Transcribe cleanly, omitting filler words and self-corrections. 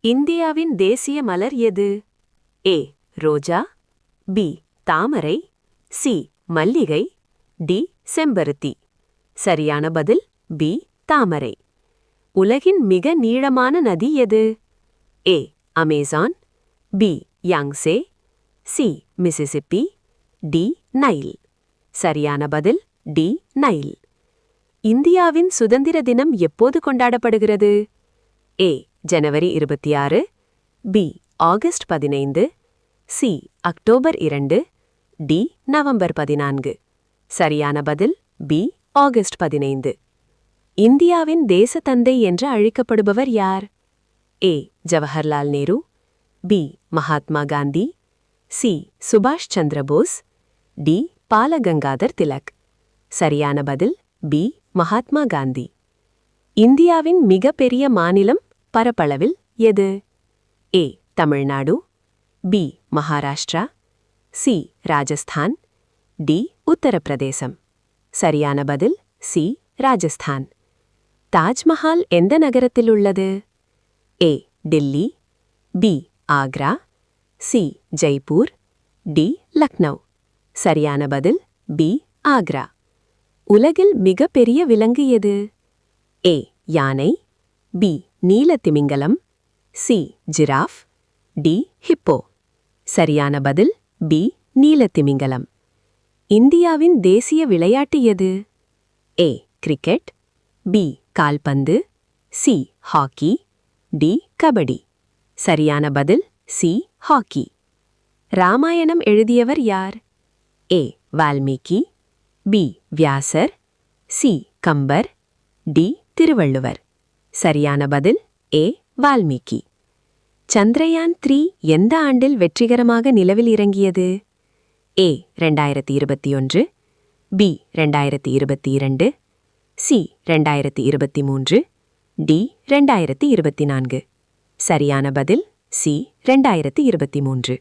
இந்தியாவின் தேசிய மலர் எது? ஏ ரோஜா, பி தாமரை, சி மல்லிகை, டி செம்பருத்தி. சரியான பதில் பி தாமரை. உலகின் மிக நீளமான நதி எது? A Amazon, B Yangtze, C Mississippi, D Nile. சரியான பதில் டி நைல். இந்தியாவின் சுதந்திர தினம் எப்போது கொண்டாடப்படுகிறது? ஏ ஜனவரி 26, B August 15, C October 2, D November 14. சரியான பதில் பி ஆகஸ்ட் 15. இந்தியாவின் தேசத்தந்தை என்று அழைக்கப்படுபவர் யார்? ஏ ஜவஹர்லால் நேரு, பி மகாத்மா காந்தி, சி சுபாஷ் சந்திர போஸ், டி பாலகங்காதர் திலக். சரியான பதில் பி மகாத்மா காந்தி. இந்தியாவின் மிகப்பெரிய மாநிலம் பரப்பளவில் எது? A Tamil Nadu, B Maharashtra, C Rajasthan, D Uttar Pradesh. சரியான பதில் சி ராஜஸ்தான். தாஜ்மஹால் எந்த நகரத்தில் உள்ளது? A Delhi, B Agra, C Jaipur, D Lucknow. சரியான பதில் பி ஆக்ரா. உலகில் மிகப்பெரிய விலங்கு எது? ஏ யானை, பி நீலத்திமிங்கலம், சி ஜிராஃப், டி ஹிப்போ. சரியான பதில் பி நீலத்திமிங்கலம். இந்தியாவின் தேசிய விளையாட்டு எது? ஏ கிரிக்கெட், பி கால்பந்து, சி ஹாக்கி, டி கபடி. சரியான பதில் சி ஹாக்கி. ராமாயணம் எழுதியவர் யார்? A Valmiki, B Vyasar, C Kambar, D Thiruvalluvar. சரியான பதில் ஏ வால்மீகி. சந்திரயான் 3 எந்த ஆண்டில் வெற்றிகரமாக நிலவில் இறங்கியது? ஏ 2021, பி 2022, சி 2023, டி 2024. சரியான பதில் சி 2023.